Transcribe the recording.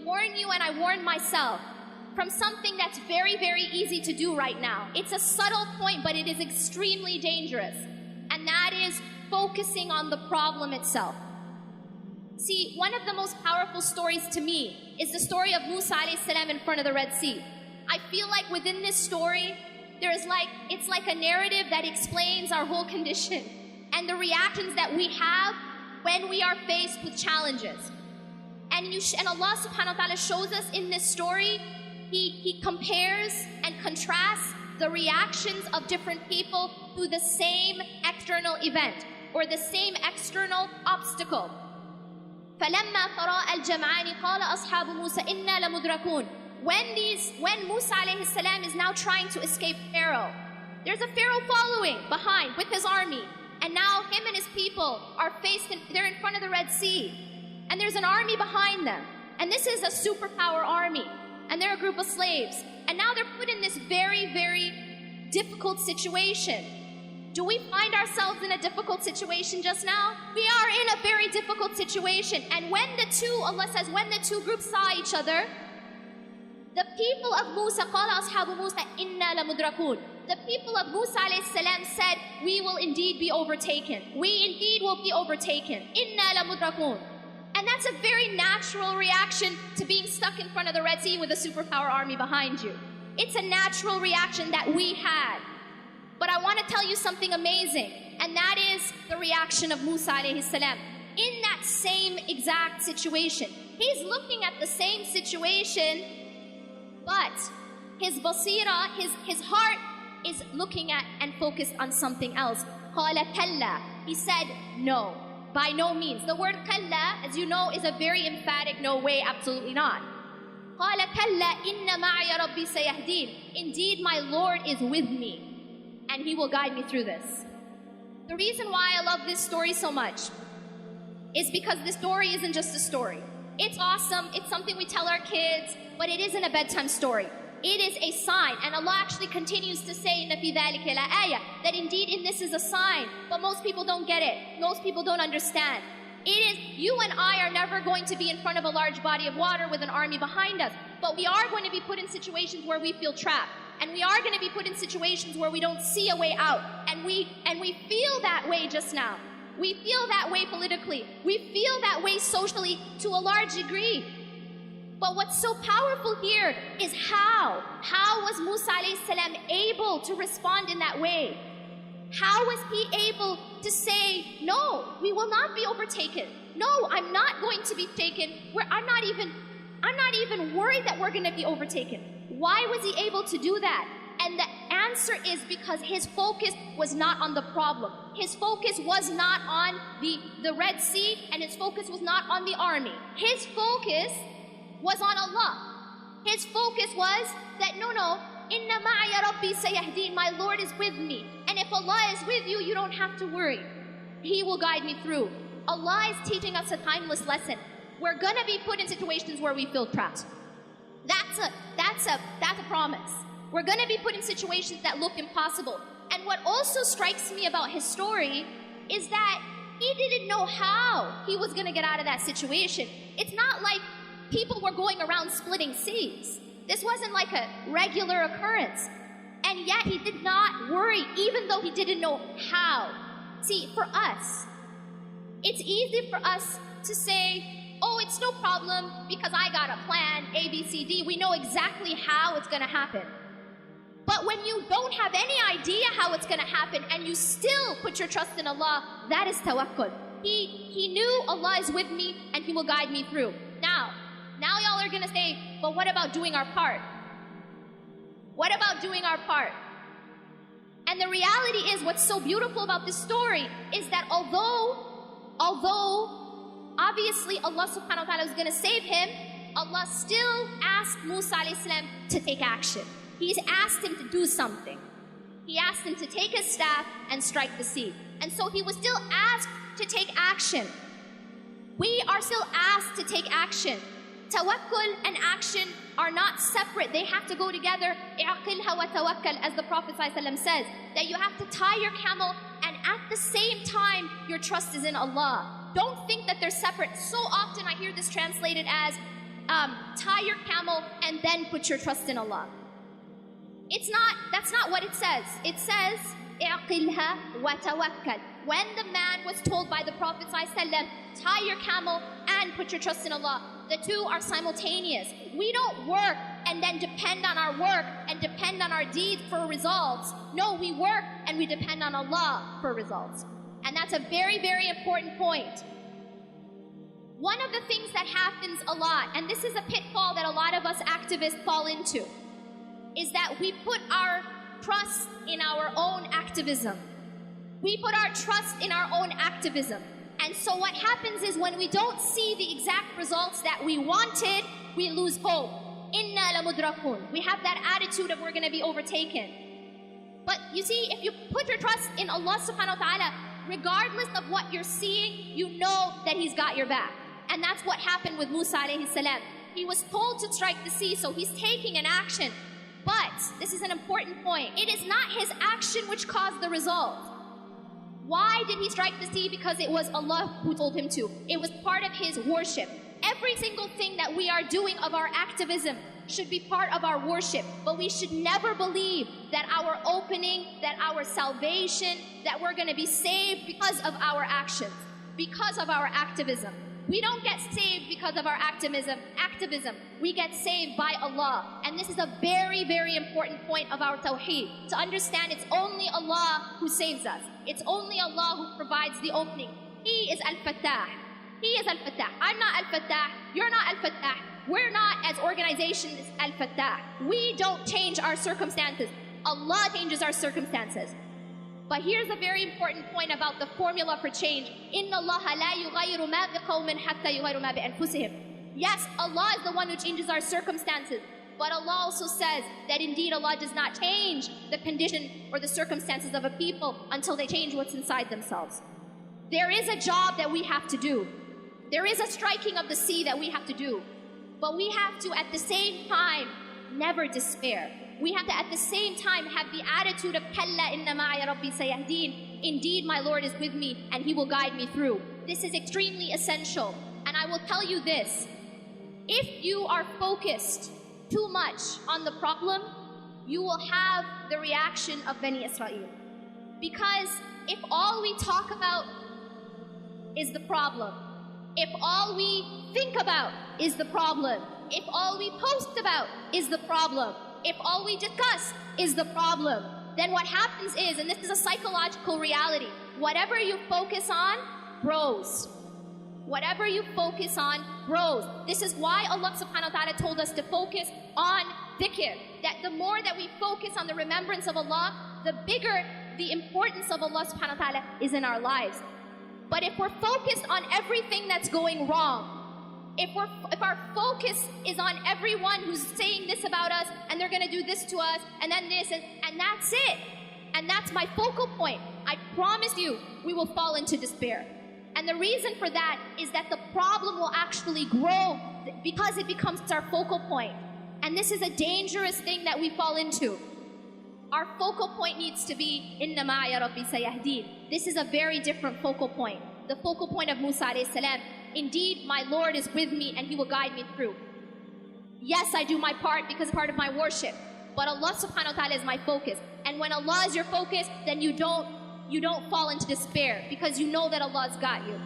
warn you and I warn myself from something that's very, very easy to do right now. It's a subtle point, but it is extremely dangerous. And that is focusing on the problem itself. See, one of the most powerful stories to me is the story of Musa alayhi salam in front of the Red Sea. I feel like within this story, it's like a narrative that explains our whole condition and the reactions that we have when we are faced with challenges. And Allah subhanahu wa ta'ala shows us in this story, He compares and contrasts the reactions of different people to the same external event or the same external obstacle. فَلَمَّا تَرَاءَ الْجَمْعَانِ قَالَ أَصْحَابُ مُوسَى إِنَّا لَمُدْرَكُونَ. When Musa alayhi salam is now trying to escape Pharaoh, there's a Pharaoh following behind with his army. And now him and his people are they're in front of the Red Sea. And there's an army behind them. And this is a superpower army. And they're a group of slaves. And now they're put in this very, very difficult situation. Do we find ourselves in a difficult situation just now? We are in a very difficult situation. And Allah says, when the two groups saw each other, the people of Musa, قَالَ أَصْحَابُ مُوسَى إِنَّا لَمُدْرَكُونَ. The people of Musa alayhi salam said, we will indeed be overtaken. We indeed will be overtaken. إِنَّا لَمُدْرَكُونَ. And that's a very natural reaction to being stuck in front of the Red Sea with a superpower army behind you. It's a natural reaction that we had. But I want to tell you something amazing, and that is the reaction of Musa alayhi salam. In that same exact situation, he's looking at the same situation, but his basira, his heart is looking at and focused on something else. قَالَ كَلَّا. He said, no, by no means. The word كَلَّا, as you know, is a very emphatic no way, absolutely not. قَالَ كَلَّا إِنَّ مَعِيَ رَبِّي سَيَهْدِينَ. Indeed, my Lord is with me, and He will guide me through this. The reason why I love this story so much is because this story isn't just a story. It's awesome, it's something we tell our kids, but it isn't a bedtime story. It is a sign, and Allah actually continues to say in فِي ذَلِكَ لَآيَةٌ, that indeed in this is a sign, but most people don't get it. Most people don't understand. You and I are never going to be in front of a large body of water with an army behind us, but we are going to be put in situations where we feel trapped. And we are going to be put in situations where we don't see a way out. And we feel that way just now. We feel that way politically. We feel that way socially to a large degree. But what's so powerful here is how. How was Musa alayhi salam able to respond in that way? How was he able to say, no, we will not be overtaken. No, I'm not going to be taken. I'm not even worried that we're going to be overtaken. Why was he able to do that? And the answer is because his focus was not on the problem. His focus was not on the Red Sea, and his focus was not on the army. His focus was on Allah. His focus was that, no, إِنَّ مَعِيَ رَبِّي سَيَهْدِينَ. My Lord is with me. And if Allah is with you, you don't have to worry. He will guide me through. Allah is teaching us a timeless lesson. We're going to be put in situations where we feel trapped. That's a promise. We're going to be put in situations that look impossible. And what also strikes me about his story is that he didn't know how he was going to get out of that situation. It's not like people were going around splitting seas. This wasn't like a regular occurrence. And yet he did not worry, even though he didn't know how. See, for us, it's easy for us to say, oh, it's no problem because I got a plan, A, B, C, D. We know exactly how it's going to happen. But when you don't have any idea how it's going to happen and you still put your trust in Allah, that is tawakkul. He knew Allah is with me and He will guide me through. Now y'all are going to say, but what about doing our part? What about doing our part? And the reality is, what's so beautiful about this story is that although obviously Allah subhanahu wa ta'ala was going to save him, Allah still asked Musa alayhi salam to take action. He's asked him to do something. He asked him to take his staff and strike the sea. And so he was still asked to take action. We are still asked to take action. Tawakkul and action are not separate. They have to go together. I'aqilha wa tawakkal, as the Prophet ﷺ says, that you have to tie your camel and at the same time your trust is in Allah. Don't think that they're separate. So often I hear this translated as, tie your camel and then put your trust in Allah. That's not what it says. It says, اعقلها وتوكل. When the man was told by the Prophet ﷺ, tie your camel and put your trust in Allah, the two are simultaneous. We don't work and then depend on our work and depend on our deeds for results. No, we work and we depend on Allah for results. And that's a very, very important point. One of the things that happens a lot, and this is a pitfall that a lot of us activists fall into, is that we put our trust in our own activism. We put our trust in our own activism. And so what happens is when we don't see the exact results that we wanted, we lose hope. Inna lamudrakun. We have that attitude of we're going to be overtaken. But you see, if you put your trust in Allah subhanahu wa ta'ala, regardless of what you're seeing, you know that He's got your back. And that's what happened with Musa alayhi salam. He was told to strike the sea, so he's taking an action. But, this is an important point, it is not his action which caused the result. Why did he strike the sea? Because it was Allah who told him to. It was part of his worship. Every single thing that we are doing of our activism should be part of our worship. But we should never believe that our opening, that our salvation, that we're going to be saved because of our actions, because of our activism. We don't get saved because of our activism. We get saved by Allah. And this is a very, very important point of our tawheed. To understand it's only Allah who saves us. It's only Allah who provides the opening. He is Al-Fattah. He is Al-Fattah. I'm not Al-Fattah. You're not Al-Fattah. We're not, as organizations, Al-Fattah. We don't change our circumstances. Allah changes our circumstances. But here's a very important point about the formula for change. إِنَّ اللَّهَ لَا يُغَيِّرُ مَا بِقَوْمٍ حَتَّى يُغَيِّرُ مَا بِأَنفُسِهِمْ. Yes, Allah is the one who changes our circumstances. But Allah also says that indeed Allah does not change the condition or the circumstances of a people until they change what's inside themselves. There is a job that we have to do. There is a striking of the sea that we have to do. But we have to, at the same time, never despair. We have to, at the same time, have the attitude of Kalla inna ma'a rabbi sayahdeen. Indeed, my Lord is with me and He will guide me through. This is extremely essential. And I will tell you this. If you are focused too much on the problem, you will have the reaction of Bani Israel. Because if all we talk about is the problem, if all we think about is the problem, if all we post about is the problem, if all we discuss is the problem, then what happens is, and this is a psychological reality, whatever you focus on grows. Whatever you focus on grows. This is why Allah subhanahu wa ta'ala told us to focus on dhikr. That the more that we focus on the remembrance of Allah, the bigger the importance of Allah subhanahu wa ta'ala is in our lives. But if we're focused on everything that's going wrong, if our focus is on everyone who's saying this about us, and they're gonna do this to us, and then this, and that's it, and that's my focal point, I promise you, we will fall into despair. And the reason for that is that the problem will actually grow because it becomes our focal point. And this is a dangerous thing that we fall into. Our focal point needs to be, Inna ma'a rabbi sayahdeen. This is a very different focal point. The focal point of Musa alayhi salam, indeed, my Lord is with me and He will guide me through. Yes, I do my part because it's part of my worship. But Allah subhanahu wa ta'ala is my focus. And when Allah is your focus, then you don't fall into despair because you know that Allah's got you.